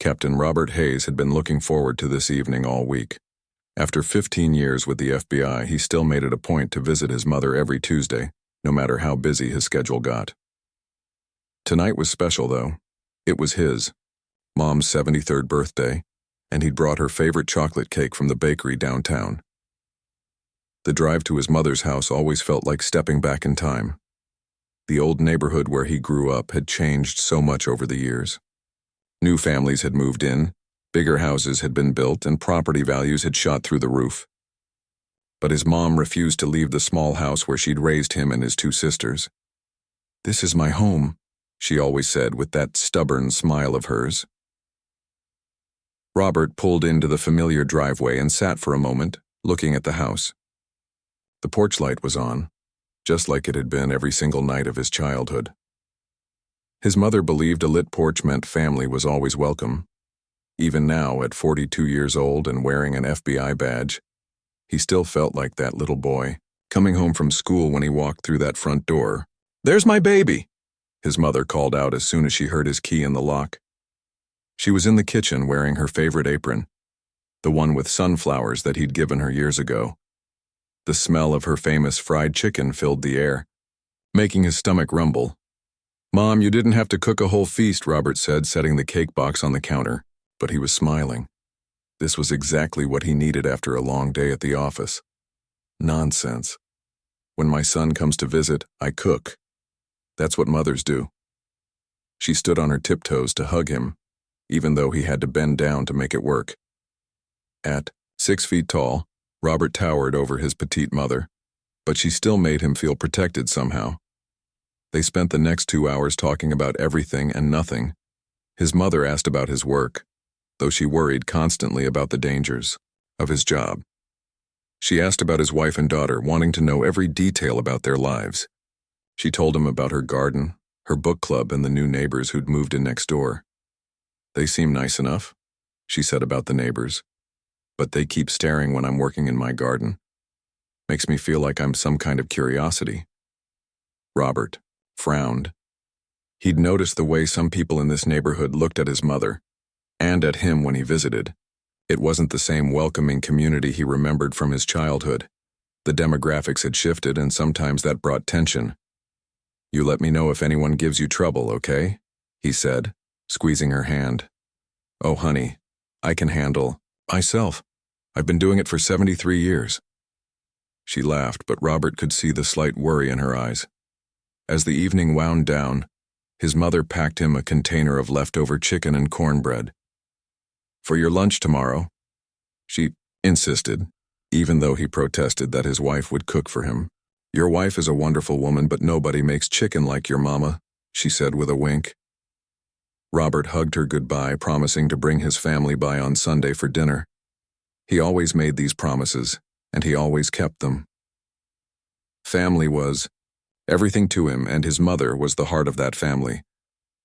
Captain Robert Hayes had been looking forward to this evening all week. After 15 years with the FBI, he still made it a point to visit his mother every Tuesday, no matter how busy his schedule got. Tonight was special, though. It was his, Mom's 73rd birthday, and he'd brought her favorite chocolate cake from the bakery downtown. The drive to his mother's house always felt like stepping back in time. The old neighborhood where he grew up had changed so much over the years. New families had moved in, bigger houses had been built, and property values had shot through the roof. But his mom refused to leave the small house where she'd raised him and his two sisters. "This is my home," she always said with that stubborn smile of hers. Robert pulled into the familiar driveway and sat for a moment, looking at the house. The porch light was on, just like it had been every single night of his childhood. His mother believed a lit porch meant family was always welcome. Even now, at 42 years old and wearing an FBI badge, he still felt like that little boy, coming home from school when he walked through that front door. "There's my baby!" his mother called out as soon as she heard his key in the lock. She was in the kitchen wearing her favorite apron, the one with sunflowers that he'd given her years ago. The smell of her famous fried chicken filled the air, making his stomach rumble. "Mom, you didn't have to cook a whole feast," Robert said, setting the cake box on the counter, but he was smiling. This was exactly what he needed after a long day at the office. Nonsense. When my son comes to visit, I cook. That's what mothers do. She stood on her tiptoes to hug him, even though he had to bend down to make it work. At 6 feet tall, Robert towered over his petite mother, but she still made him feel protected somehow. They spent the next 2 hours talking about everything and nothing. His mother asked about his work, though she worried constantly about the dangers of his job. She asked about his wife and daughter, wanting to know every detail about their lives. She told him about her garden, her book club, and the new neighbors who'd moved in next door. "They seem nice enough," she said about the neighbors, "but they keep staring when I'm working in my garden. Makes me feel like I'm some kind of curiosity." Robert frowned. He'd noticed the way some people in this neighborhood looked at his mother, and at him when he visited. It wasn't the same welcoming community he remembered from his childhood. The demographics had shifted, and sometimes that brought tension. "You let me know if anyone gives you trouble, okay?" he said, squeezing her hand. "Oh, honey, I can handle myself. I've been doing it for 73 years. She laughed, but Robert could see the slight worry in her eyes. As the evening wound down, his mother packed him a container of leftover chicken and cornbread. "For your lunch tomorrow," she insisted, even though he protested that his wife would cook for him. "Your wife is a wonderful woman, but nobody makes chicken like your mama," she said with a wink. Robert hugged her goodbye, promising to bring his family by on Sunday for dinner. He always made these promises, and he always kept them. Family was everything to him, and his mother was the heart of that family.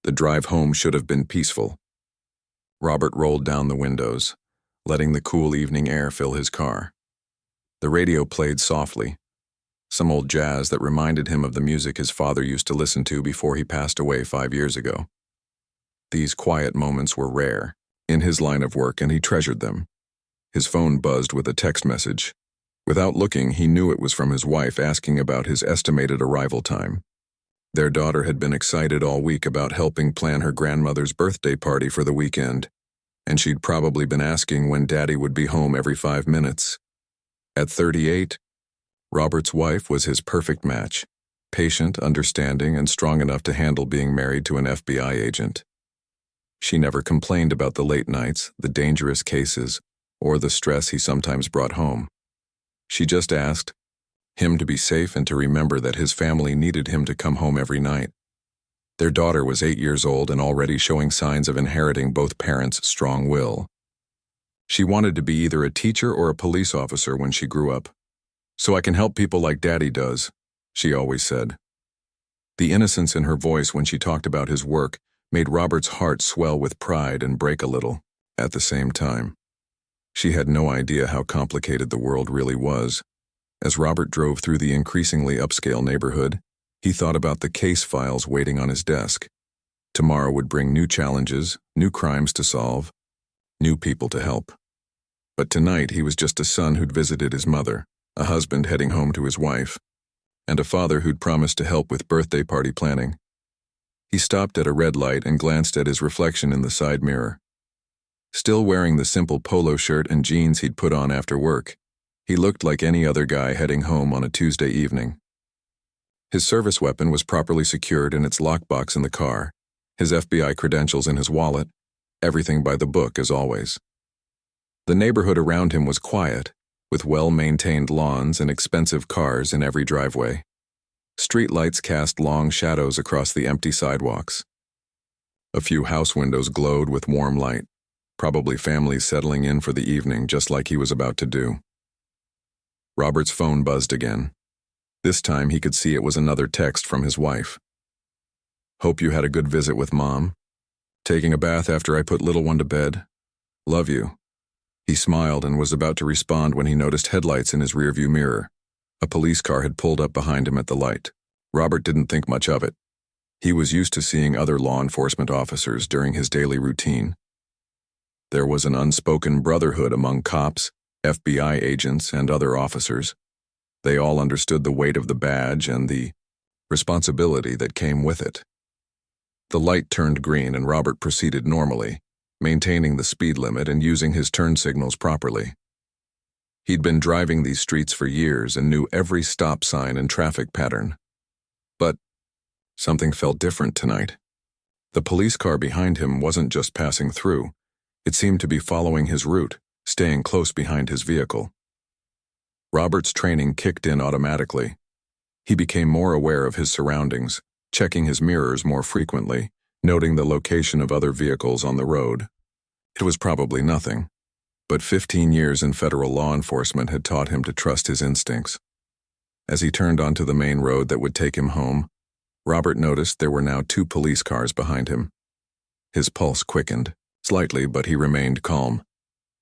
The drive home should have been peaceful. Robert rolled down the windows, letting the cool evening air fill his car. The radio played softly, some old jazz that reminded him of the music his father used to listen to before he passed away 5 years ago. These quiet moments were rare in his line of work, and he treasured them. His phone buzzed with a text message. Without looking, he knew it was from his wife asking about his estimated arrival time. Their daughter had been excited all week about helping plan her grandmother's birthday party for the weekend, and she'd probably been asking when Daddy would be home every 5 minutes. At 38, Robert's wife was his perfect match, patient, understanding, and strong enough to handle being married to an FBI agent. She never complained about the late nights, the dangerous cases, or the stress he sometimes brought home. She just asked him to be safe and to remember that his family needed him to come home every night. Their daughter was 8 years old and already showing signs of inheriting both parents' strong will. She wanted to be either a teacher or a police officer when she grew up. "So I can help people like Daddy does," she always said. The innocence in her voice when she talked about his work made Robert's heart swell with pride and break a little at the same time. She had no idea how complicated the world really was. As Robert drove through the increasingly upscale neighborhood, he thought about the case files waiting on his desk. Tomorrow would bring new challenges, new crimes to solve, new people to help. But tonight he was just a son who'd visited his mother, a husband heading home to his wife, and a father who'd promised to help with birthday party planning. He stopped at a red light and glanced at his reflection in the side mirror. Still wearing the simple polo shirt and jeans he'd put on after work, he looked like any other guy heading home on a Tuesday evening. His service weapon was properly secured in its lockbox in the car, his FBI credentials in his wallet, everything by the book as always. The neighborhood around him was quiet, with well-maintained lawns and expensive cars in every driveway. Streetlights cast long shadows across the empty sidewalks. A few house windows glowed with warm light, probably families settling in for the evening just like he was about to do. Robert's phone buzzed again. This time he could see it was another text from his wife. "Hope you had a good visit with Mom. Taking a bath after I put little one to bed. Love you." He smiled and was about to respond when he noticed headlights in his rearview mirror. A police car had pulled up behind him at the light. Robert didn't think much of it. He was used to seeing other law enforcement officers during his daily routine. There was an unspoken brotherhood among cops, FBI agents, and other officers. They all understood the weight of the badge and the responsibility that came with it. The light turned green and Robert proceeded normally, maintaining the speed limit and using his turn signals properly. He'd been driving these streets for years and knew every stop sign and traffic pattern. But something felt different tonight. The police car behind him wasn't just passing through. It seemed to be following his route, staying close behind his vehicle. Robert's training kicked in automatically. He became more aware of his surroundings, checking his mirrors more frequently, noting the location of other vehicles on the road. It was probably nothing, but 15 years in federal law enforcement had taught him to trust his instincts. As he turned onto the main road that would take him home, Robert noticed there were now 2 police cars behind him. His pulse quickened, slightly, but he remained calm.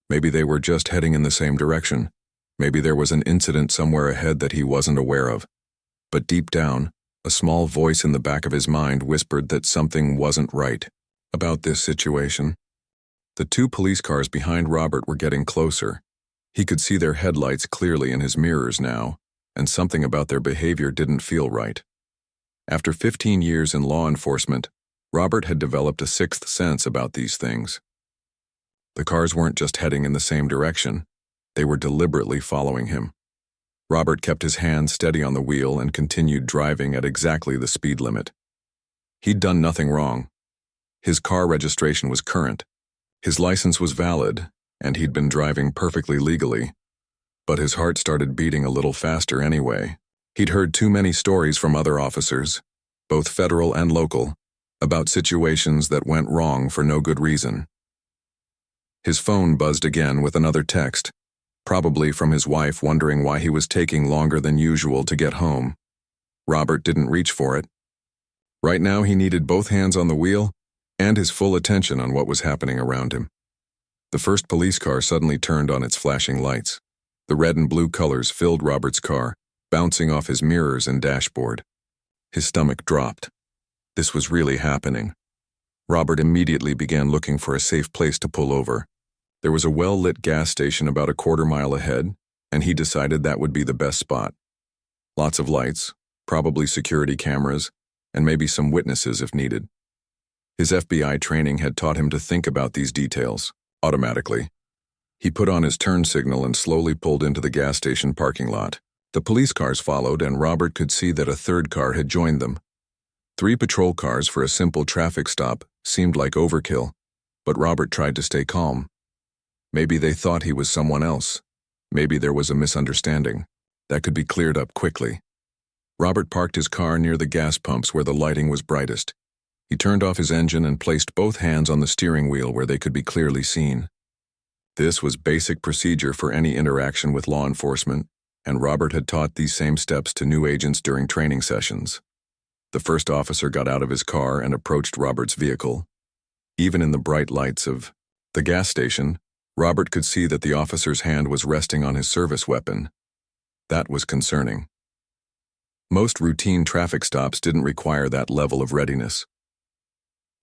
Maybe they were just heading in the same direction. Maybe there was an incident somewhere ahead that he wasn't aware of. But deep down, a small voice in the back of his mind whispered that something wasn't right about this situation. The 2 police cars behind Robert were getting closer. He could see their headlights clearly in his mirrors now, and something about their behavior didn't feel right. After 15 years in law enforcement, Robert had developed a sixth sense about these things. The cars weren't just heading in the same direction. They were deliberately following him. Robert kept his hand steady on the wheel and continued driving at exactly the speed limit. He'd done nothing wrong. His car registration was current. His license was valid, and he'd been driving perfectly legally. But his heart started beating a little faster anyway. He'd heard too many stories from other officers, both federal and local, about situations that went wrong for no good reason. His phone buzzed again with another text, probably from his wife wondering why he was taking longer than usual to get home. Robert didn't reach for it. Right now he needed both hands on the wheel and his full attention on what was happening around him. The first police car suddenly turned on its flashing lights. The red and blue colors filled Robert's car, bouncing off his mirrors and dashboard. His stomach dropped. This was really happening. Robert immediately began looking for a safe place to pull over. There was a well-lit gas station about a quarter-mile ahead, and he decided that would be the best spot. Lots of lights, probably security cameras, and maybe some witnesses if needed. His FBI training had taught him to think about these details, automatically. He put on his turn signal and slowly pulled into the gas station parking lot. The police cars followed, and Robert could see that a third car had joined them. 3 patrol cars for a simple traffic stop seemed like overkill, but Robert tried to stay calm. Maybe they thought he was someone else. Maybe there was a misunderstanding. That could be cleared up quickly. Robert parked his car near the gas pumps where the lighting was brightest. He turned off his engine and placed both hands on the steering wheel where they could be clearly seen. This was basic procedure for any interaction with law enforcement, and Robert had taught these same steps to new agents during training sessions. The first officer got out of his car and approached Robert's vehicle. Even in the bright lights of the gas station, Robert could see that the officer's hand was resting on his service weapon. That was concerning. Most routine traffic stops didn't require that level of readiness.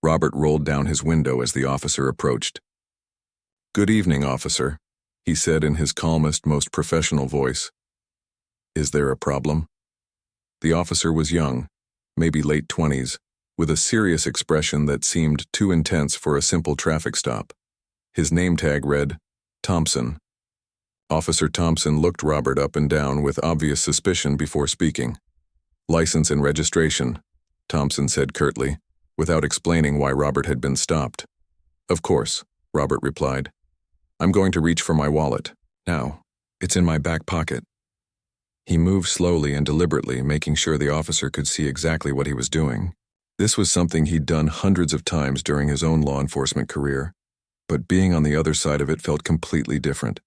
Robert rolled down his window as the officer approached. "Good evening, officer," he said in his calmest, most professional voice. "Is there a problem?" The officer was young, maybe late 20s, with a serious expression that seemed too intense for a simple traffic stop. His name tag read, Thompson. Officer Thompson looked Robert up and down with obvious suspicion before speaking. "License and registration," Thompson said curtly, without explaining why Robert had been stopped. "Of course," Robert replied. "I'm going to reach for my wallet. Now, it's in my back pocket." He moved slowly and deliberately, making sure the officer could see exactly what he was doing. This was something he'd done hundreds of times during his own law enforcement career, but being on the other side of it felt completely different.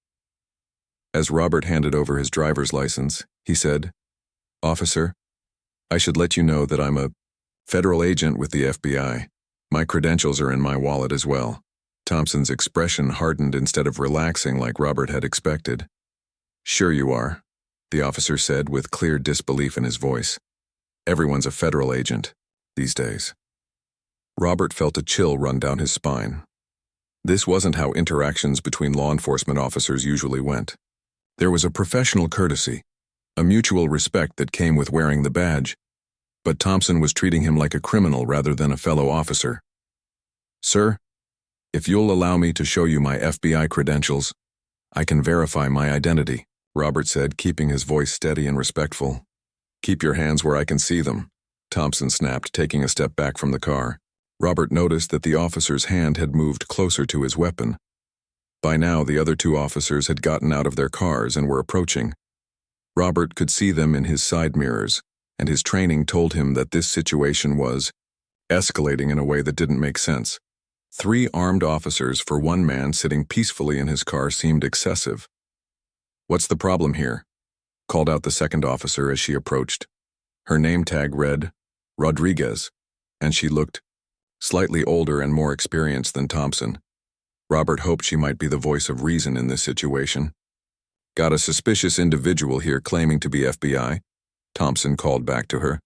As Robert handed over his driver's license, he said, "Officer, I should let you know that I'm a federal agent with the FBI. My credentials are in my wallet as well." Thompson's expression hardened instead of relaxing like Robert had expected. "Sure you are," the officer said with clear disbelief in his voice. "Everyone's a federal agent these days." Robert felt a chill run down his spine. This wasn't how interactions between law enforcement officers usually went. There was a professional courtesy, a mutual respect that came with wearing the badge, but Thompson was treating him like a criminal rather than a fellow officer. "Sir, if you'll allow me to show you my FBI credentials, I can verify my identity," Robert said, keeping his voice steady and respectful. "Keep your hands where I can see them," Thompson snapped, taking a step back from the car. Robert noticed that the officer's hand had moved closer to his weapon. By now, the other two officers had gotten out of their cars and were approaching. Robert could see them in his side mirrors, and his training told him that this situation was escalating in a way that didn't make sense. 3 armed officers for one man sitting peacefully in his car seemed excessive. "What's the problem here?" called out the second officer as she approached. Her name tag read, Rodriguez, and she looked slightly older and more experienced than Thompson. Robert hoped she might be the voice of reason in this situation. "Got a suspicious individual here claiming to be FBI," Thompson called back to her.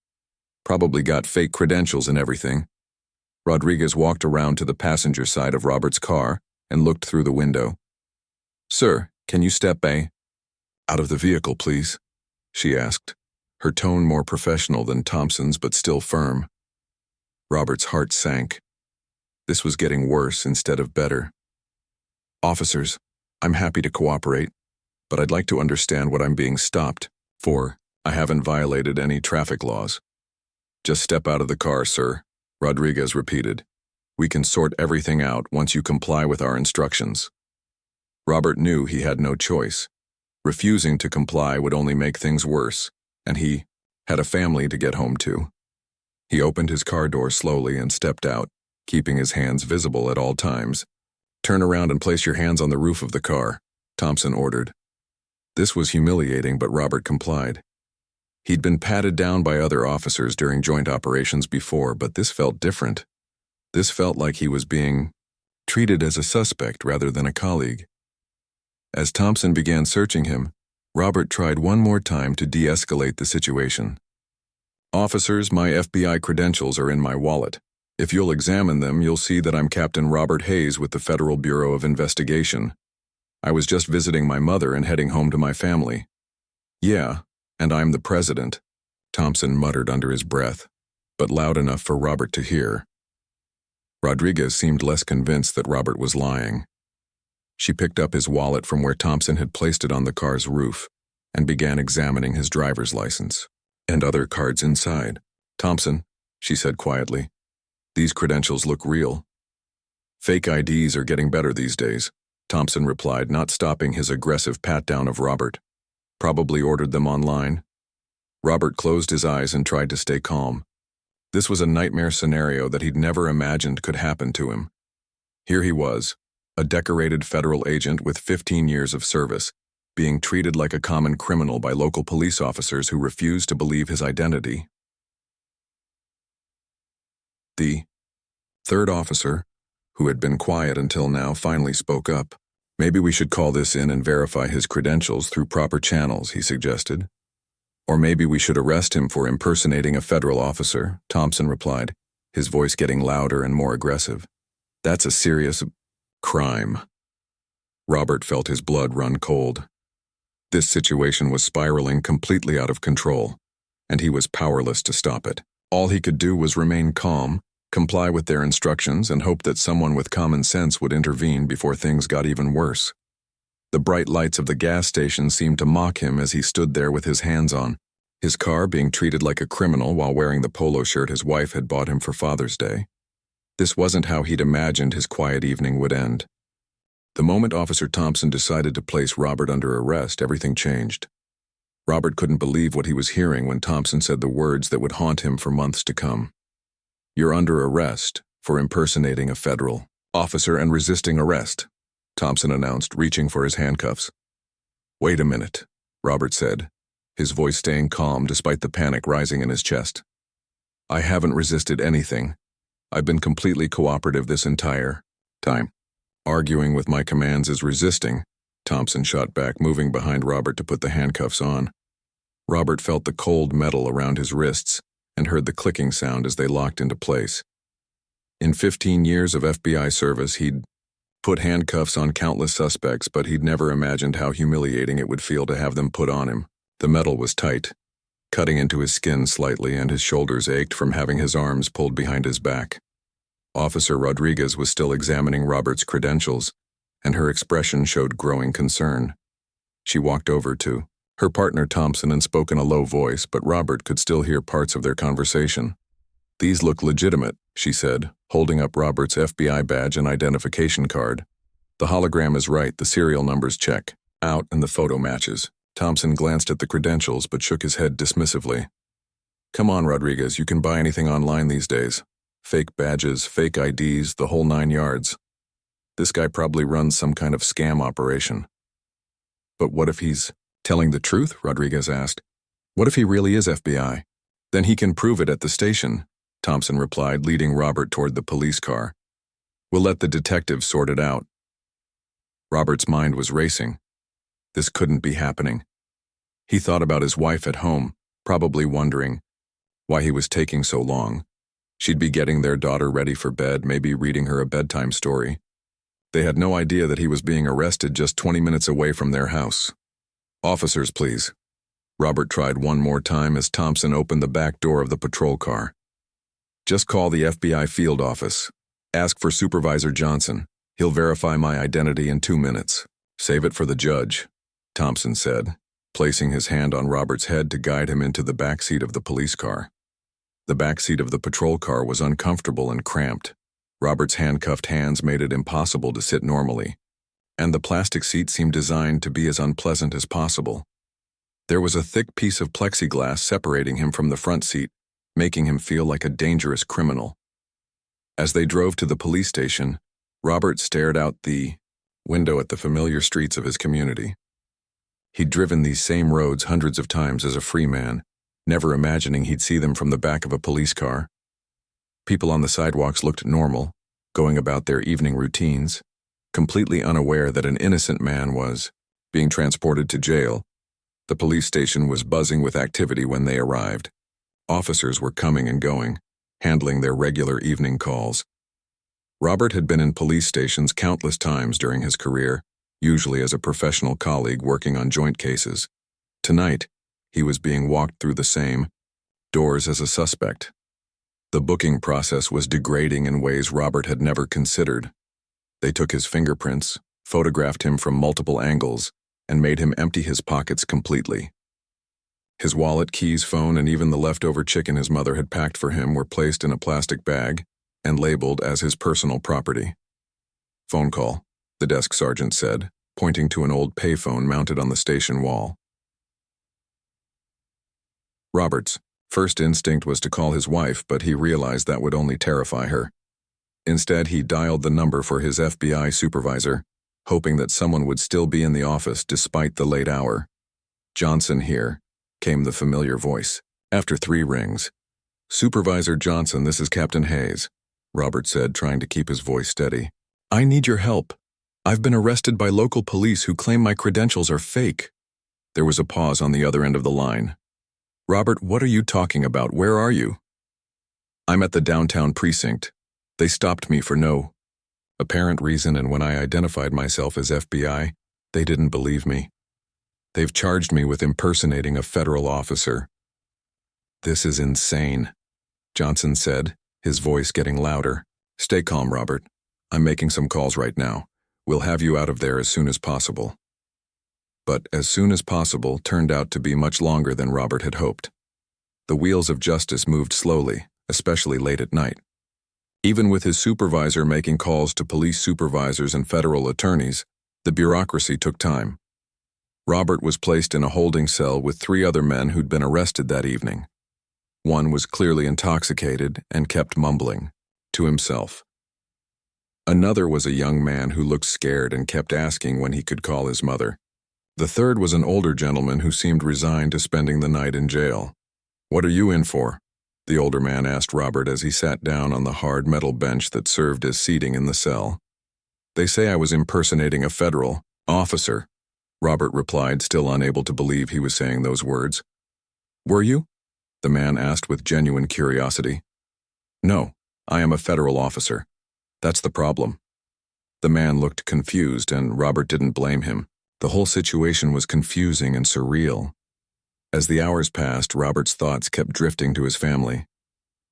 "Probably got fake credentials and everything." Rodriguez walked around to the passenger side of Robert's car and looked through the window. "Sir, can you step out of the vehicle, please?" she asked, her tone more professional than Thompson's but still firm. Robert's heart sank. This was getting worse instead of better. "Officers, I'm happy to cooperate, but I'd like to understand what I'm being stopped for. I haven't violated any traffic laws." "Just step out of the car, sir," Rodriguez repeated. "We can sort everything out once you comply with our instructions." Robert knew he had no choice. Refusing to comply would only make things worse, and he had a family to get home to. He opened his car door slowly and stepped out, keeping his hands visible at all times. "Turn around and place your hands on the roof of the car," Thompson ordered. This was humiliating, but Robert complied. He'd been patted down by other officers during joint operations before, but this felt different. This felt like he was being treated as a suspect rather than a colleague. As Thompson began searching him, Robert tried one more time to de-escalate the situation. "Officers, my FBI credentials are in my wallet. If you'll examine them, you'll see that I'm Captain Robert Hayes with the Federal Bureau of Investigation. I was just visiting my mother and heading home to my family." "Yeah, and I'm the president," Thompson muttered under his breath, but loud enough for Robert to hear. Rodriguez seemed less convinced that Robert was lying. She picked up his wallet from where Thompson had placed it on the car's roof and began examining his driver's license and other cards inside. "Thompson," she said quietly, "these credentials look real." "Fake IDs are getting better these days," Thompson replied, not stopping his aggressive pat-down of Robert. "Probably ordered them online." Robert closed his eyes and tried to stay calm. This was a nightmare scenario that he'd never imagined could happen to him. Here he was, a decorated federal agent with 15 years of service, being treated like a common criminal by local police officers who refused to believe his identity. The third officer, who had been quiet until now, finally spoke up. "Maybe we should call this in and verify his credentials through proper channels," he suggested. "Or maybe we should arrest him for impersonating a federal officer," Thompson replied, his voice getting louder and more aggressive. "That's a serious crime." Robert felt his blood run cold. This situation was spiraling completely out of control, and he was powerless to stop it. All he could do was remain calm, comply with their instructions, and hope that someone with common sense would intervene before things got even worse. The bright lights of the gas station seemed to mock him as he stood there with his hands on his car, being treated like a criminal while wearing the polo shirt his wife had bought him for Father's Day. This wasn't how he'd imagined his quiet evening would end. The moment Officer Thompson decided to place Robert under arrest, everything changed. Robert couldn't believe what he was hearing when Thompson said the words that would haunt him for months to come. "You're under arrest for impersonating a federal officer and resisting arrest," Thompson announced, reaching for his handcuffs. "Wait a minute," Robert said, his voice staying calm despite the panic rising in his chest. "I haven't resisted anything. I've been completely cooperative this entire time." "Arguing with my commands is resisting," Thompson shot back, moving behind Robert to put the handcuffs on. Robert felt the cold metal around his wrists and heard the clicking sound as they locked into place. In 15 years of FBI service, he'd put handcuffs on countless suspects, but he'd never imagined how humiliating it would feel to have them put on him. The metal was tight, cutting into his skin slightly, and his shoulders ached from having his arms pulled behind his back. Officer Rodriguez was still examining Robert's credentials, and her expression showed growing concern. She walked over to her partner Thompson and spoke in a low voice, but Robert could still hear parts of their conversation. "These look legitimate," she said, holding up Robert's FBI badge and identification card. "The hologram is right, the serial numbers check out, and the photo matches." Thompson glanced at the credentials but shook his head dismissively. "Come on, Rodriguez, you can buy anything online these days. Fake badges, fake IDs, the whole 9 yards. This guy probably runs some kind of scam operation." "But what if he's telling the truth?" Rodriguez asked. "What if he really is FBI? Then he can prove it at the station," Thompson replied, leading Robert toward the police car. "We'll let the detectives sort it out." Robert's mind was racing. This couldn't be happening. He thought about his wife at home, probably wondering why he was taking so long. She'd be getting their daughter ready for bed, maybe reading her a bedtime story. They had no idea that he was being arrested just 20 minutes away from their house. "Officers, please." Robert tried one more time as Thompson opened the back door of the patrol car. "Just call the FBI field office. Ask for Supervisor Johnson. He'll verify my identity in 2 minutes. Save it for the judge," Thompson said, placing his hand on Robert's head to guide him into the back seat of the police car. The back seat of the patrol car was uncomfortable and cramped. Robert's handcuffed hands made it impossible to sit normally, and the plastic seat seemed designed to be as unpleasant as possible. There was a thick piece of plexiglass separating him from the front seat, making him feel like a dangerous criminal. As they drove to the police station, Robert stared out the window at the familiar streets of his community. He'd driven these same roads hundreds of times as a free man, never imagining he'd see them from the back of a police car. People on the sidewalks looked normal, going about their evening routines, completely unaware that an innocent man was being transported to jail. The police station was buzzing with activity when they arrived. Officers were coming and going, handling their regular evening calls. Robert had been in police stations countless times during his career, usually as a professional colleague working on joint cases. Tonight, he was being walked through the same doors as a suspect. The booking process was degrading in ways Robert had never considered. They took his fingerprints, photographed him from multiple angles, and made him empty his pockets completely. His wallet, keys, phone, and even the leftover chicken his mother had packed for him were placed in a plastic bag and labeled as his personal property. "Phone call," the desk sergeant said, pointing to an old payphone mounted on the station wall. Robert's first instinct was to call his wife, but he realized that would only terrify her. Instead, he dialed the number for his FBI supervisor, hoping that someone would still be in the office despite the late hour. "Johnson here," came the familiar voice. After 3 rings, "Supervisor Johnson, this is Captain Hayes," Robert said, trying to keep his voice steady. "I need your help. I've been arrested by local police who claim my credentials are fake." There was a pause on the other end of the line. "Robert, what are you talking about? Where are you?" I'm at the downtown precinct. They stopped me for no apparent reason, and when I identified myself as FBI, they didn't believe me. They've charged me with impersonating a federal officer. This is insane, Johnson said, his voice getting louder. Stay calm, Robert. I'm making some calls right now. We'll have you out of there as soon as possible. But as soon as possible turned out to be much longer than Robert had hoped. The wheels of justice moved slowly, especially late at night. Even with his supervisor making calls to police supervisors and federal attorneys, the bureaucracy took time. Robert was placed in a holding cell with 3 other men who'd been arrested that evening. One was clearly intoxicated and kept mumbling to himself. Another was a young man who looked scared and kept asking when he could call his mother. The third was an older gentleman who seemed resigned to spending the night in jail. "What are you in for?" the older man asked Robert as he sat down on the hard metal bench that served as seating in the cell. "They say I was impersonating a federal officer," Robert replied, still unable to believe he was saying those words. "Were you?" the man asked with genuine curiosity. "No, I am a federal officer. That's the problem." The man looked confused, and Robert didn't blame him. The whole situation was confusing and surreal. As the hours passed, Robert's thoughts kept drifting to his family.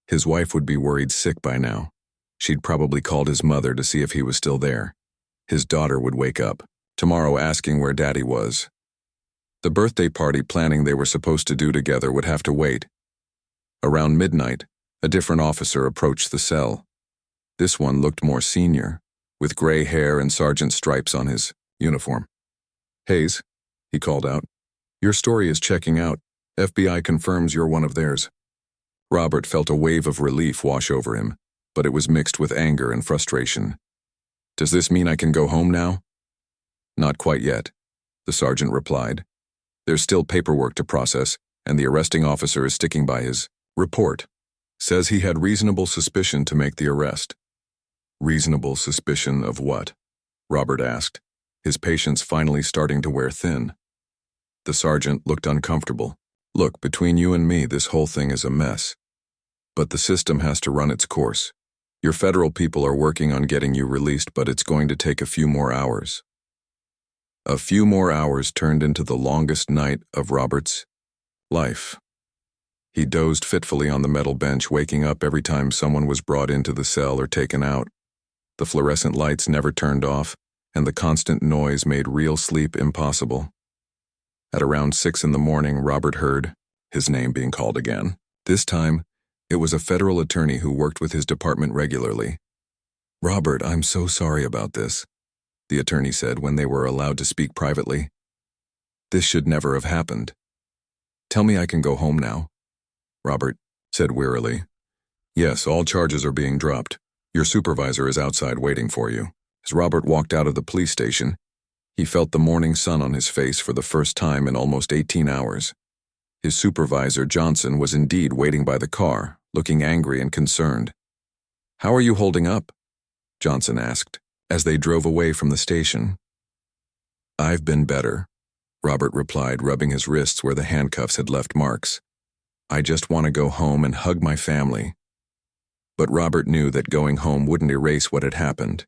His wife would be worried sick by now. She'd probably called his mother to see if he was still there. His daughter would wake up tomorrow asking where Daddy was. The birthday party planning they were supposed to do together would have to wait. Around midnight, a different officer approached the cell. This one looked more senior, with gray hair and sergeant stripes on his uniform. "Hayes," he called out, "your story is checking out. FBI confirms you're one of theirs." Robert felt a wave of relief wash over him, but it was mixed with anger and frustration. "Does this mean I can go home now?" "Not quite yet," the sergeant replied. "There's still paperwork to process, and the arresting officer is sticking by his report. Says he had reasonable suspicion to make the arrest." "Reasonable suspicion of what?" Robert asked, his patience finally starting to wear thin. The sergeant looked uncomfortable. "Look, between you and me, this whole thing is a mess. But the system has to run its course. Your federal people are working on getting you released, but it's going to take a few more hours." A few more hours turned into the longest night of Robert's life. He dozed fitfully on the metal bench, waking up every time someone was brought into the cell or taken out. The fluorescent lights never turned off, and the constant noise made real sleep impossible. At around 6 in the morning, Robert heard his name being called again. This time, it was a federal attorney who worked with his department regularly. "Robert, I'm so sorry about this," the attorney said when they were allowed to speak privately. "This should never have happened. Tell me I can go home now," Robert said wearily. "Yes, all charges are being dropped. Your supervisor is outside waiting for you." As Robert walked out of the police station, he felt the morning sun on his face for the first time in almost 18 hours. His supervisor, Johnson, was indeed waiting by the car, looking angry and concerned. "How are you holding up?" Johnson asked, as they drove away from the station. "I've been better," Robert replied, rubbing his wrists where the handcuffs had left marks. "I just want to go home and hug my family." But Robert knew that going home wouldn't erase what had happened.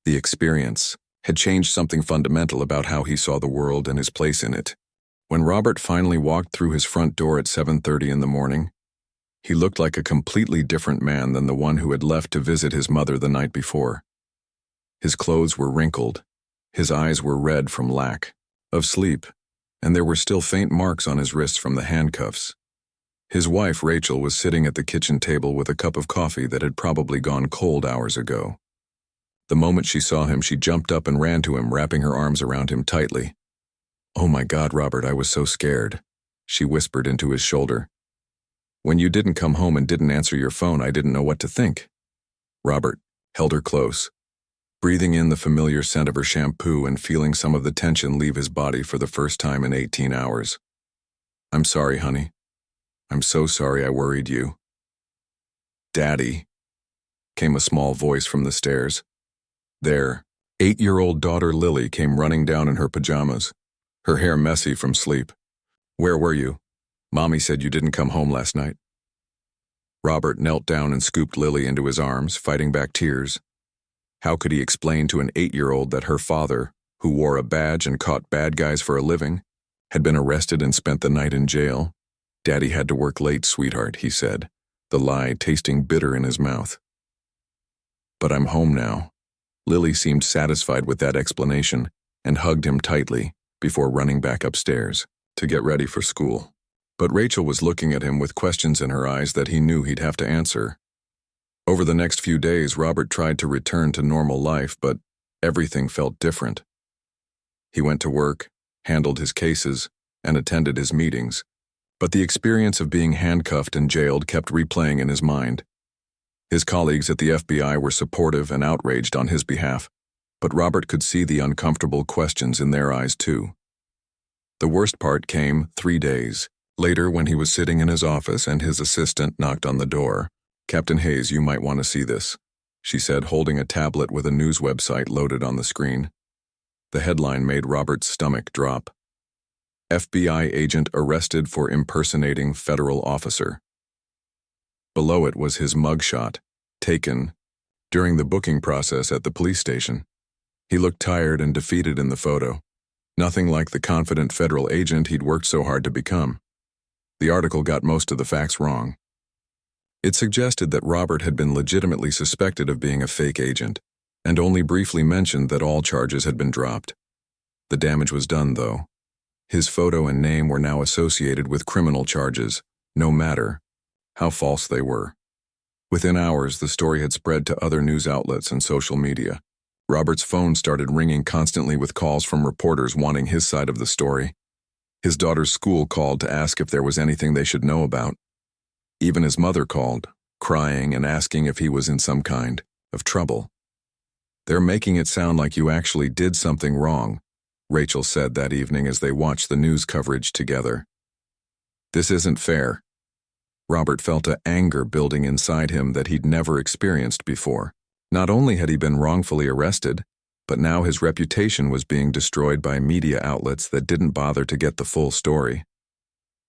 The experience had changed something fundamental about how he saw the world and his place in it. When Robert finally walked through his front door at 7:30 in the morning, he looked like a completely different man than the one who had left to visit his mother the night before. His clothes were wrinkled, his eyes were red from lack of sleep, and there were still faint marks on his wrists from the handcuffs. His wife, Rachel, was sitting at the kitchen table with a cup of coffee that had probably gone cold hours ago. The moment she saw him, she jumped up and ran to him, wrapping her arms around him tightly. "Oh my God, Robert, I was so scared," she whispered into his shoulder. "When you didn't come home and didn't answer your phone, I didn't know what to think." Robert held her close, breathing in the familiar scent of her shampoo and feeling some of the tension leave his body for the first time in 18 hours. "I'm sorry, honey. I'm so sorry I worried you." "Daddy," came a small voice from the stairs. Their 8-year-old daughter Lily came running down in her pajamas, her hair messy from sleep. "Where were you? Mommy said you didn't come home last night." Robert knelt down and scooped Lily into his arms, fighting back tears. How could he explain to an 8-year-old that her father, who wore a badge and caught bad guys for a living, had been arrested and spent the night in jail? "Daddy had to work late, sweetheart," he said, the lie tasting bitter in his mouth. "But I'm home now." Lily seemed satisfied with that explanation and hugged him tightly before running back upstairs to get ready for school. But Rachel was looking at him with questions in her eyes that he knew he'd have to answer. Over the next few days, Robert tried to return to normal life, but everything felt different. He went to work, handled his cases, and attended his meetings, but the experience of being handcuffed and jailed kept replaying in his mind. His colleagues at the FBI were supportive and outraged on his behalf, but Robert could see the uncomfortable questions in their eyes too. The worst part came 3 days later when he was sitting in his office and his assistant knocked on the door. "Captain Hayes, you might want to see this," she said, holding a tablet with a news website loaded on the screen. The headline made Robert's stomach drop. "FBI agent arrested for impersonating federal officer." Below it was his mugshot, taken during the booking process at the police station. He looked tired and defeated in the photo, nothing like the confident federal agent he'd worked so hard to become. The article got most of the facts wrong. It suggested that Robert had been legitimately suspected of being a fake agent, and only briefly mentioned that all charges had been dropped. The damage was done, though. His photo and name were now associated with criminal charges, no matter how false they were. Within hours, the story had spread to other news outlets and social media. Robert's phone started ringing constantly with calls from reporters wanting his side of the story. His daughter's school called to ask if there was anything they should know about. Even his mother called, crying and asking if he was in some kind of trouble. "They're making it sound like you actually did something wrong," Rachel said that evening as they watched the news coverage together. "This isn't fair." Robert felt an anger building inside him that he'd never experienced before. Not only had he been wrongfully arrested, but now his reputation was being destroyed by media outlets that didn't bother to get the full story.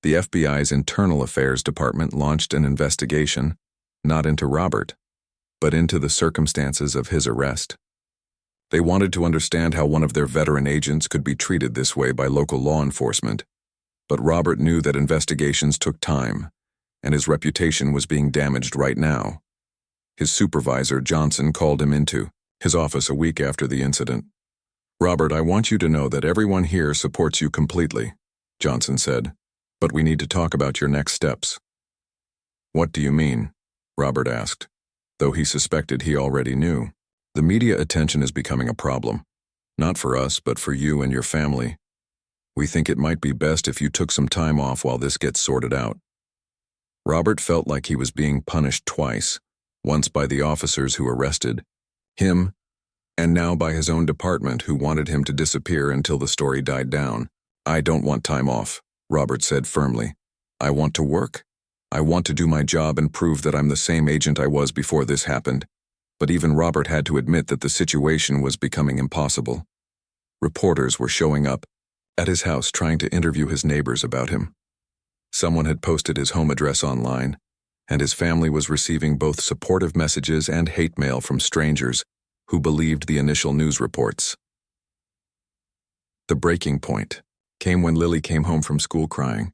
The FBI's Internal Affairs Department launched an investigation, not into Robert, but into the circumstances of his arrest. They wanted to understand how one of their veteran agents could be treated this way by local law enforcement. But Robert knew that investigations took time, and his reputation was being damaged right now. His supervisor, Johnson, called him into his office a week after the incident. "Robert, I want you to know that everyone here supports you completely," Johnson said. "But we need to talk about your next steps." "What do you mean?" Robert asked, though he suspected he already knew. "The media attention is becoming a problem. Not for us, but for you and your family. We think it might be best if you took some time off while this gets sorted out." Robert felt like he was being punished twice, once by the officers who arrested him, and now by his own department who wanted him to disappear until the story died down. "I don't want time off," Robert said firmly. "I want to work. I want to do my job and prove that I'm the same agent I was before this happened." But even Robert had to admit that the situation was becoming impossible. Reporters were showing up at his house trying to interview his neighbors about him. Someone had posted his home address online, and his family was receiving both supportive messages and hate mail from strangers who believed the initial news reports. The breaking point came when Lily came home from school crying.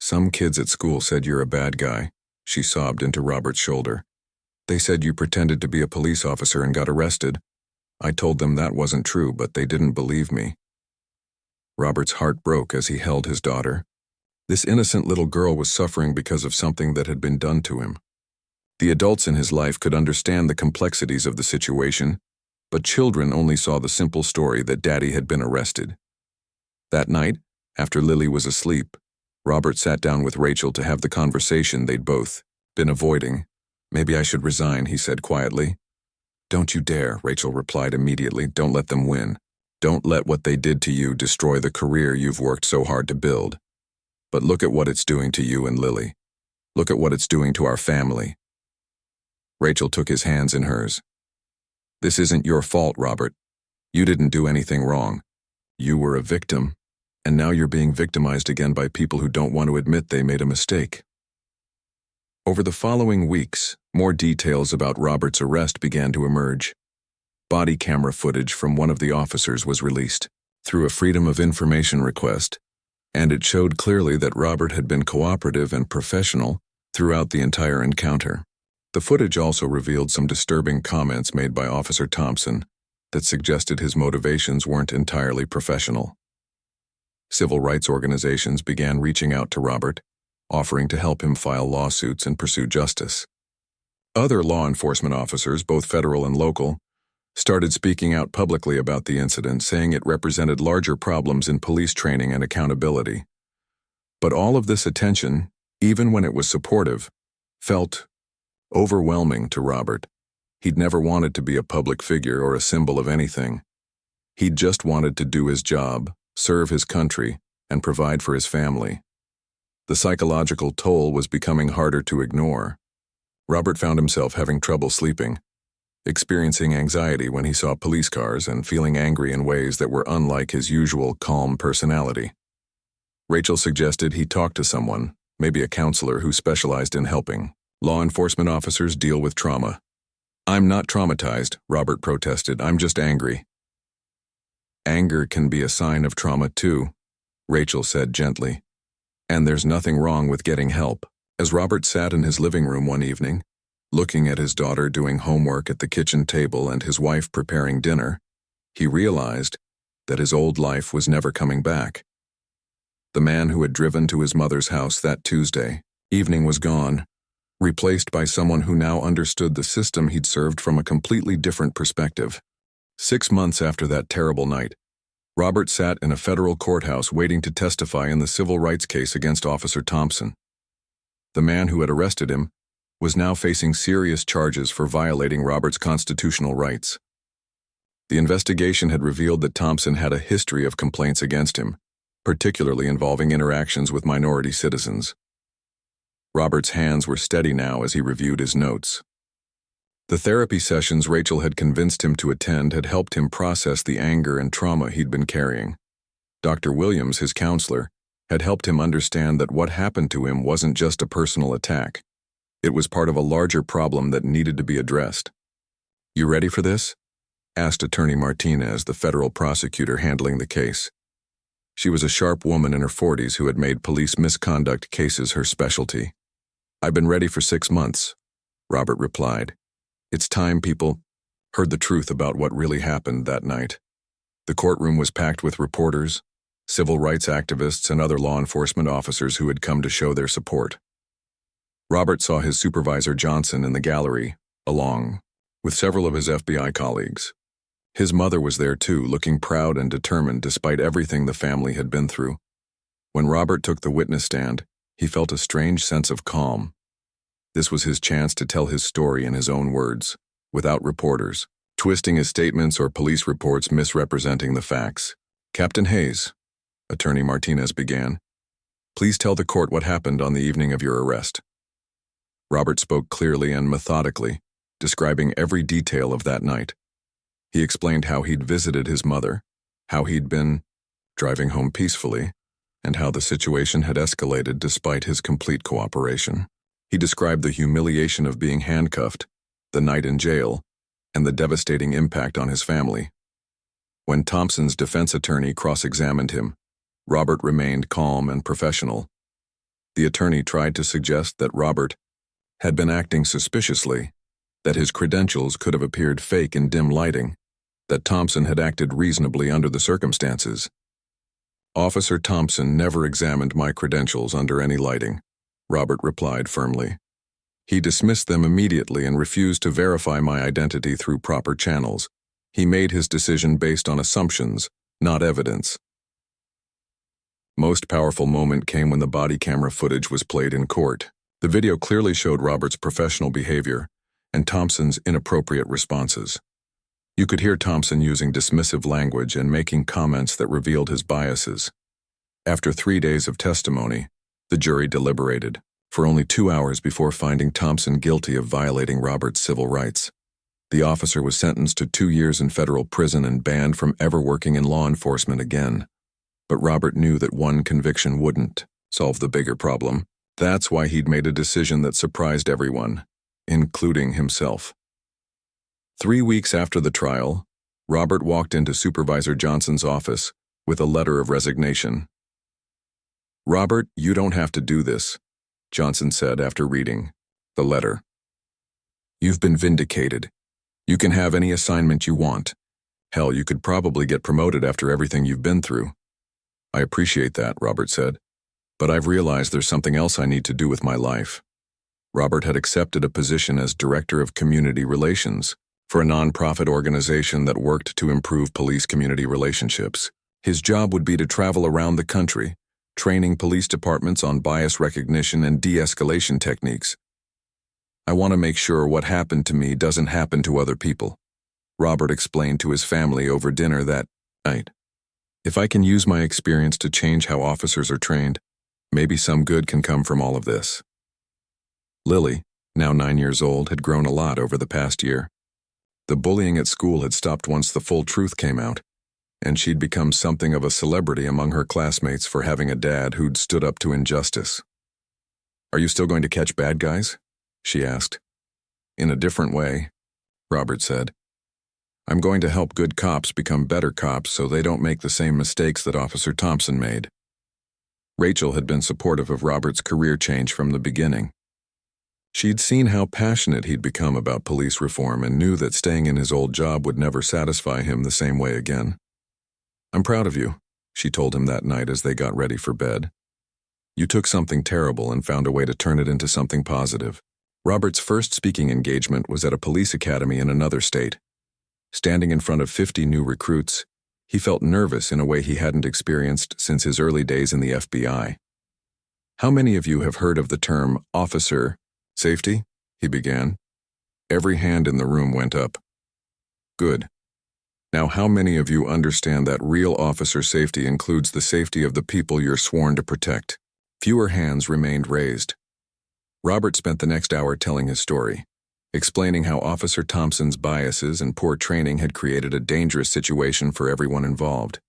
"Some kids at school said you're a bad guy," she sobbed into Robert's shoulder. "They said you pretended to be a police officer and got arrested. I told them that wasn't true, but they didn't believe me." Robert's heart broke as he held his daughter. This innocent little girl was suffering because of something that had been done to him. The adults in his life could understand the complexities of the situation, but children only saw the simple story that Daddy had been arrested. That night, after Lily was asleep, Robert sat down with Rachel to have the conversation they'd both been avoiding. "Maybe I should resign," he said quietly. "Don't you dare," Rachel replied immediately. "Don't let them win. Don't let what they did to you destroy the career you've worked so hard to build. But look at what it's doing to you and Lily. Look at what it's doing to our family." Rachel took his hands in hers. "This isn't your fault, Robert. You didn't do anything wrong. You were a victim, and now you're being victimized again by people who don't want to admit they made a mistake." Over the following weeks, more details about Robert's arrest began to emerge. Body camera footage from one of the officers was released through a Freedom of Information request, and it showed clearly that Robert had been cooperative and professional throughout the entire encounter. The footage also revealed some disturbing comments made by Officer Thompson that suggested his motivations weren't entirely professional. Civil rights organizations began reaching out to Robert, offering to help him file lawsuits and pursue justice. Other law enforcement officers, both federal and local, started speaking out publicly about the incident, saying it represented larger problems in police training and accountability. But all of this attention, even when it was supportive, felt overwhelming to Robert. He'd never wanted to be a public figure or a symbol of anything. He'd just wanted to do his job, serve his country, and provide for his family. The psychological toll was becoming harder to ignore. Robert found himself having trouble sleeping, experiencing anxiety when he saw police cars and feeling angry in ways that were unlike his usual calm personality. Rachel suggested he talk to someone, maybe a counselor who specialized in helping law enforcement officers deal with trauma. "I'm not traumatized," Robert protested. "I'm just angry." "Anger can be a sign of trauma too," Rachel said gently. "And there's nothing wrong with getting help." As Robert sat in his living room one evening, looking at his daughter doing homework at the kitchen table and his wife preparing dinner, he realized that his old life was never coming back. The man who had driven to his mother's house that Tuesday evening was gone, replaced by someone who now understood the system he'd served from a completely different perspective. 6 months after that terrible night, Robert sat in a federal courthouse waiting to testify in the civil rights case against Officer Thompson. The man who had arrested him was now facing serious charges for violating Robert's constitutional rights. The investigation had revealed that Thompson had a history of complaints against him, particularly involving interactions with minority citizens. Robert's hands were steady now as he reviewed his notes. The therapy sessions Rachel had convinced him to attend had helped him process the anger and trauma he'd been carrying. Dr. Williams, his counselor, had helped him understand that what happened to him wasn't just a personal attack. It was part of a larger problem that needed to be addressed. "You ready for this?" asked Attorney Martinez, the federal prosecutor handling the case. She was a sharp woman in her 40s who had made police misconduct cases her specialty. "I've been ready for 6 months," Robert replied. "It's time people heard the truth about what really happened that night." The courtroom was packed with reporters, civil rights activists, and other law enforcement officers who had come to show their support. Robert saw his supervisor Johnson in the gallery, along with several of his FBI colleagues. His mother was there too, looking proud and determined despite everything the family had been through. When Robert took the witness stand, he felt a strange sense of calm. This was his chance to tell his story in his own words, without reporters twisting his statements or police reports misrepresenting the facts. "Captain Hayes," Attorney Martinez began, "please tell the court what happened on the evening of your arrest." Robert spoke clearly and methodically, describing every detail of that night. He explained how he'd visited his mother, how he'd been driving home peacefully, and how the situation had escalated despite his complete cooperation. He described the humiliation of being handcuffed, the night in jail, and the devastating impact on his family. When Thompson's defense attorney cross-examined him, Robert remained calm and professional. The attorney tried to suggest that Robert had been acting suspiciously, that his credentials could have appeared fake in dim lighting, that Thompson had acted reasonably under the circumstances. "Officer Thompson never examined my credentials under any lighting," Robert replied firmly. "He dismissed them immediately and refused to verify my identity through proper channels. He made his decision based on assumptions, not evidence." Most powerful moment came when the body camera footage was played in court. The video clearly showed Robert's professional behavior and Thompson's inappropriate responses. You could hear Thompson using dismissive language and making comments that revealed his biases. After 3 days of testimony, the jury deliberated for only 2 hours before finding Thompson guilty of violating Robert's civil rights. The officer was sentenced to 2 years in federal prison and banned from ever working in law enforcement again. But Robert knew that one conviction wouldn't solve the bigger problem. That's why he'd made a decision that surprised everyone, including himself. 3 weeks after the trial, Robert walked into Supervisor Johnson's office with a letter of resignation. "Robert, you don't have to do this," Johnson said after reading the letter. "You've been vindicated. You can have any assignment you want. Hell, you could probably get promoted after everything you've been through." "I appreciate that," Robert said, "but I've realized there's something else I need to do with my life." Robert had accepted a position as Director of Community Relations for a nonprofit organization that worked to improve police community relationships. His job would be to travel around the country, training police departments on bias recognition and de-escalation techniques. "I want to make sure what happened to me doesn't happen to other people," Robert explained to his family over dinner that night. "If I can use my experience to change how officers are trained, maybe some good can come from all of this." Lily, now 9 years old, had grown a lot over the past year. The bullying at school had stopped once the full truth came out, and she'd become something of a celebrity among her classmates for having a dad who'd stood up to injustice. "Are you still going to catch bad guys?" she asked. "In a different way," Robert said. "I'm going to help good cops become better cops so they don't make the same mistakes that Officer Thompson made." Rachel had been supportive of Robert's career change from the beginning. She'd seen how passionate he'd become about police reform and knew that staying in his old job would never satisfy him the same way again. "I'm proud of you," she told him that night as they got ready for bed. "You took something terrible and found a way to turn it into something positive." Robert's first speaking engagement was at a police academy in another state. Standing in front of 50 new recruits, he felt nervous in a way he hadn't experienced since his early days in the FBI. "How many of you have heard of the term officer safety?" he began. Every hand in the room went up. "Good. Now, how many of you understand that real officer safety includes the safety of the people you're sworn to protect?" Fewer hands remained raised. Robert spent the next hour telling his story, explaining how Officer Thompson's biases and poor training had created a dangerous situation for everyone involved.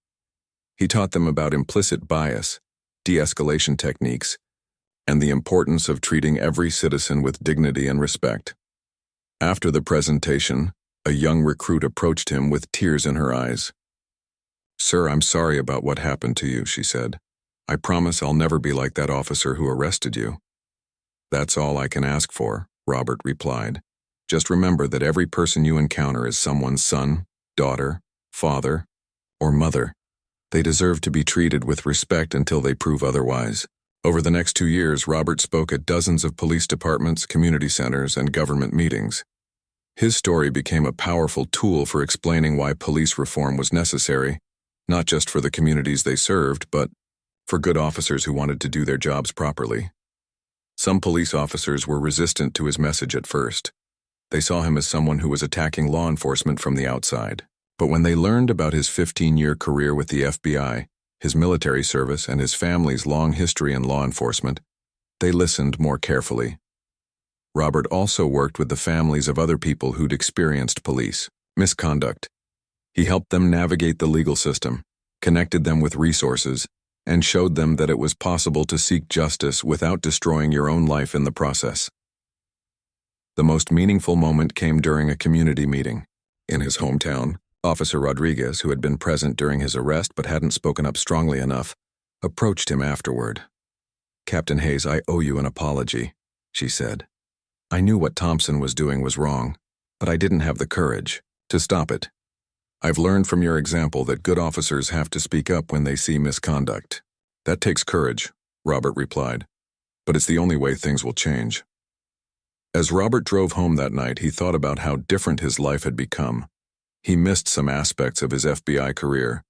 He taught them about implicit bias, de-escalation techniques, and the importance of treating every citizen with dignity and respect. After the presentation, a young recruit approached him with tears in her eyes. "Sir, I'm sorry about what happened to you," she said. "I promise I'll never be like that officer who arrested you." "That's all I can ask for," Robert replied. "Just remember that every person you encounter is someone's son, daughter, father, or mother. They deserve to be treated with respect until they prove otherwise." Over the next 2 years, Robert spoke at dozens of police departments, community centers, and government meetings. His story became a powerful tool for explaining why police reform was necessary, not just for the communities they served, but for good officers who wanted to do their jobs properly. Some police officers were resistant to his message at first. They saw him as someone who was attacking law enforcement from the outside. But when they learned about his 15-year career with the FBI, his military service, and his family's long history in law enforcement, they listened more carefully. Robert also worked with the families of other people who'd experienced police misconduct. He helped them navigate the legal system, connected them with resources, and showed them that it was possible to seek justice without destroying your own life in the process. The most meaningful moment came during a community meeting. In his hometown, Officer Rodriguez, who had been present during his arrest but hadn't spoken up strongly enough, approached him afterward. "Captain Hayes, I owe you an apology," she said. "I knew what Thompson was doing was wrong, but I didn't have the courage to stop it. I've learned from your example that good officers have to speak up when they see misconduct." "That takes courage," Robert replied, "but it's the only way things will change." As Robert drove home that night, he thought about how different his life had become. He missed some aspects of his FBI career,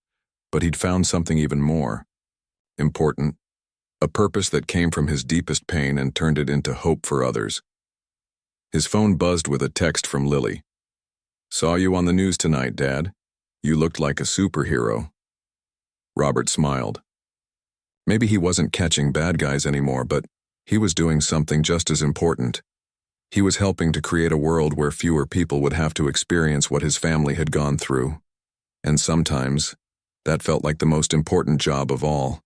but he'd found something even more important, a purpose that came from his deepest pain and turned it into hope for others. His phone buzzed with a text from Lily. "Saw you on the news tonight, Dad. You looked like a superhero." Robert smiled. Maybe he wasn't catching bad guys anymore, but he was doing something just as important. He was helping to create a world where fewer people would have to experience what his family had gone through. And sometimes, that felt like the most important job of all.